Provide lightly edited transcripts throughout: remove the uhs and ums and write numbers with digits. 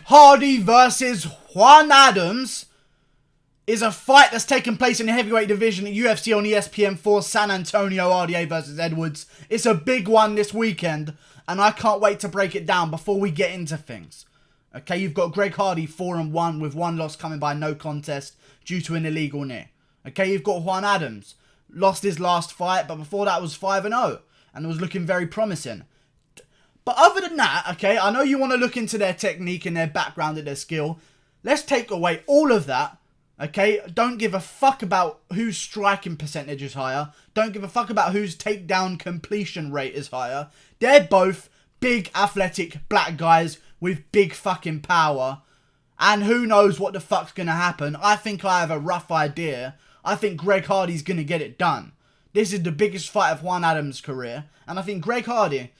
Hardy versus Juan Adams is a fight that's taken place in the heavyweight division at UFC on ESPN for San Antonio RDA versus Edwards. It's a big one this weekend, and I can't wait to break it down before we get into things. Okay, you've got Greg Hardy 4-1 with one loss coming by no contest due to an illegal knee. Okay, you've got Juan Adams, lost his last fight, but before that was 5-0, and it was looking very promising. But other than that, okay, I know you want to look into their technique and their background and their skill. Let's take away all of that. Okay, don't give a fuck about whose striking percentage is higher. Don't give a fuck about whose takedown completion rate is higher. They're both big, athletic, black guys with big fucking power. And who knows what the fuck's going to happen. I think I have a rough idea. I think Greg Hardy's going to get it done. This is the biggest fight of Juan Adams' career. And I think Greg Hardy,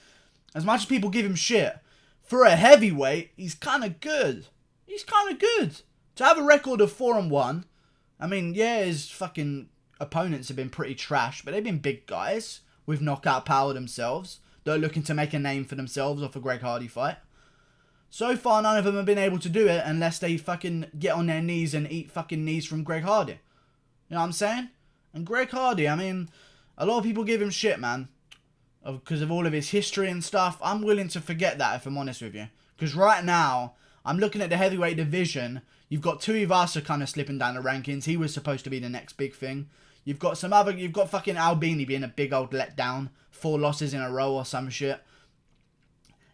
as much as people give him shit, for a heavyweight, he's kind of good. He's kind of good. To have a record of 4-1, I mean, yeah, his fucking opponents have been pretty trash, but they've been big guys with knockout power themselves. They're looking to make a name for themselves off a Greg Hardy fight. So far, none of them have been able to do it unless they fucking get on their knees and eat fucking knees from Greg Hardy. You know what I'm saying? And Greg Hardy, I mean, a lot of people give him shit, man, because of all of his history and stuff. I'm willing to forget that, if I'm honest with you. Because right now, I'm looking at the heavyweight division. You've got Tuivasa kind of slipping down the rankings. He was supposed to be the next big thing. You've got fucking Albini being a big old letdown. 4 losses in a row or some shit.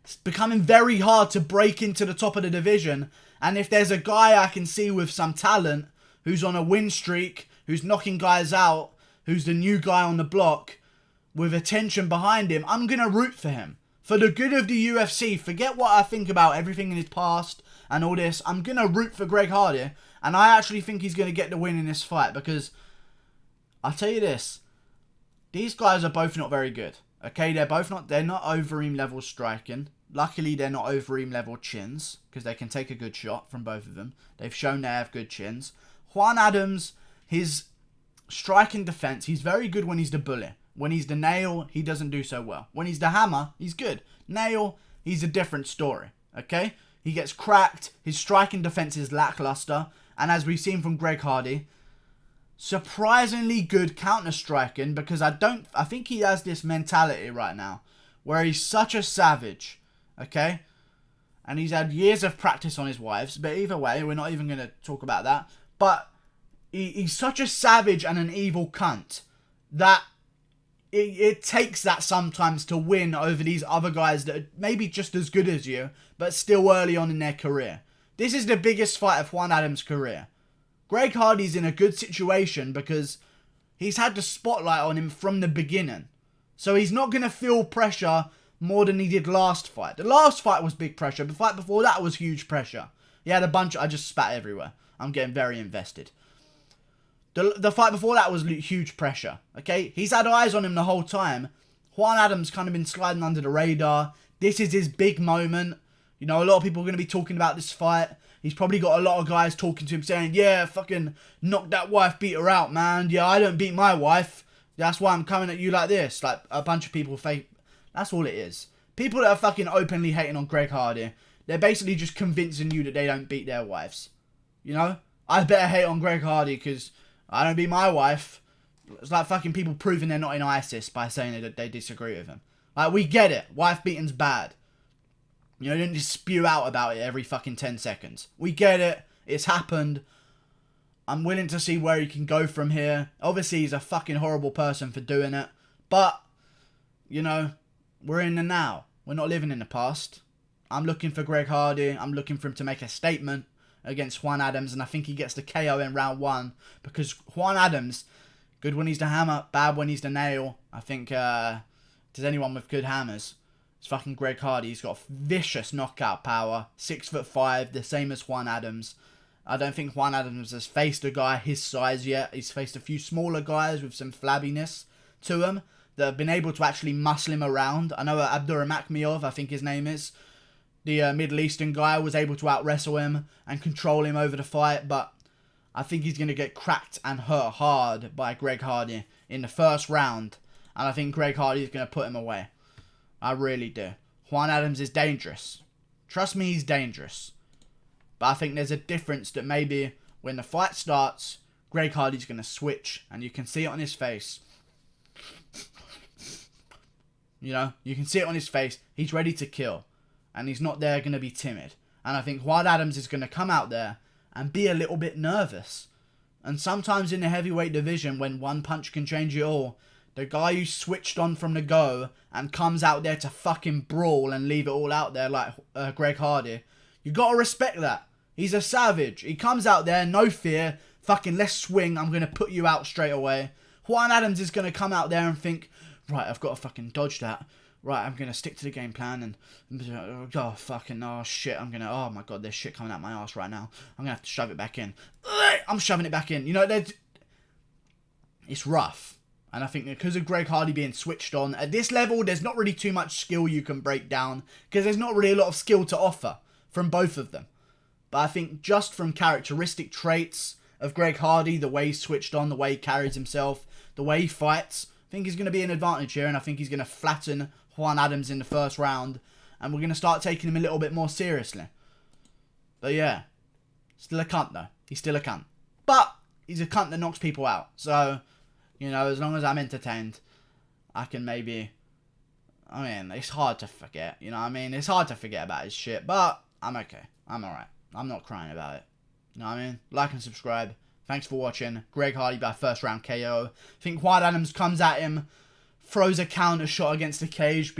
It's becoming very hard to break into the top of the division. And if there's a guy I can see with some talent, who's on a win streak, who's knocking guys out, who's the new guy on the block, with attention behind him, I'm going to root for him. For the good of the UFC, forget what I think about everything in his past and all this. I'm going to root for Greg Hardy. And I actually think he's going to get the win in this fight. Because, I'll tell you this. These guys are both not very good. Okay, they're not Overeem level striking. Luckily, they're not Overeem level chins. Because they can take a good shot from both of them. They've shown they have good chins. Juan Adams, his striking defense, he's very good when he's the bully. When he's the nail, he doesn't do so well. When he's the hammer, he's good. Nail, he's a different story. Okay? He gets cracked. His striking defense is lackluster. And as we've seen from Greg Hardy, surprisingly good counter-striking, because I think he has this mentality right now where he's such a savage. Okay? And he's had years of practice on his wives. But either way, we're not even going to talk about that. But he's such a savage and an evil cunt that it takes that sometimes to win over these other guys that are maybe just as good as you, but still early on in their career. This is the biggest fight of Juan Adams' career. Greg Hardy's in a good situation because he's had the spotlight on him from the beginning. So he's not going to feel pressure more than he did last fight. The last fight was big pressure. The fight before that was huge pressure. He had a bunch... I just spat everywhere. I'm getting very invested. The fight before that was huge pressure, okay? He's had eyes on him the whole time. Juan Adams kind of been sliding under the radar. This is his big moment. You know, a lot of people are going to be talking about this fight. He's probably got a lot of guys talking to him saying, yeah, fucking knock that wife, beat her out, man. Yeah, I don't beat my wife. That's why I'm coming at you like this. Like, a bunch of people fake. That's all it is. People that are fucking openly hating on Greg Hardy, they're basically just convincing you that they don't beat their wives. You know? I better hate on Greg Hardy because I don't beat my wife. It's like fucking people proving they're not in ISIS by saying that they disagree with him. Like, we get it. Wife beating's bad. You know, you don't just spew out about it every fucking 10 seconds. We get it. It's happened. I'm willing to see where he can go from here. Obviously, he's a fucking horrible person for doing it. But, you know, we're in the now. We're not living in the past. I'm looking for Greg Hardy. I'm looking for him to make a statement against Juan Adams. And I think he gets the KO in round 1. Because Juan Adams, good when he's the hammer, bad when he's the nail. I think, does anyone with good hammers? It's fucking Greg Hardy. He's got vicious knockout power. 6'5", the same as Juan Adams. I don't think Juan Adams has faced a guy his size yet. He's faced a few smaller guys with some flabbiness to him that have been able to actually muscle him around. I know Abdurakhimov, I think his name is, the Middle Eastern guy, was able to out-wrestle him and control him over the fight. But I think he's going to get cracked and hurt hard by Greg Hardy in the first round. And I think Greg Hardy is going to put him away. I really do. Juan Adams is dangerous. Trust me, he's dangerous. But I think there's a difference that maybe when the fight starts, Greg Hardy's going to switch. And you can see it on his face. You know, you can see it on his face. He's ready to kill. And he's not there going to be timid. And I think Juan Adams is going to come out there and be a little bit nervous. And sometimes in the heavyweight division, when one punch can change it all, the guy who switched on from the go and comes out there to fucking brawl and leave it all out there like Greg Hardy, you got to respect that. He's a savage. He comes out there, no fear, fucking let's swing, I'm going to put you out straight away. Juan Adams is going to come out there and think, right, I've got to fucking dodge that. Right, I'm going to stick to the game plan and, oh, fucking, oh, shit, I'm going to, oh, my God, there's shit coming out my ass right now. I'm going to have to shove it back in. I'm shoving it back in. You know, it's rough. And I think because of Greg Hardy being switched on, at this level, there's not really too much skill you can break down because there's not really a lot of skill to offer from both of them. But I think just from characteristic traits of Greg Hardy, the way he's switched on, the way he carries himself, the way he fights, I think he's going to be an advantage here, and I think he's going to flatten Juan Adams in the first round, and we're going to start taking him a little bit more seriously. But yeah, still a cunt though. He's still a cunt. But he's a cunt that knocks people out. So, you know, as long as I'm entertained, I can maybe... I mean, it's hard to forget, you know what I mean? It's hard to forget about his shit, but I'm okay. I'm alright. I'm not crying about it. You know what I mean? Like and subscribe. Thanks for watching. Greg Hardy by first round KO. I think Juan Adams comes at him, throws a counter shot against the cage,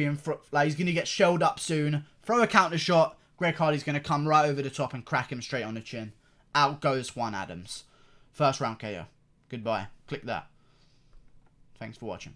like he's going to get shelled up soon. Throw a counter shot. Greg Hardy's going to come right over the top and crack him straight on the chin. Out goes Juan Adams. First round KO. Goodbye. Click that. Thanks for watching.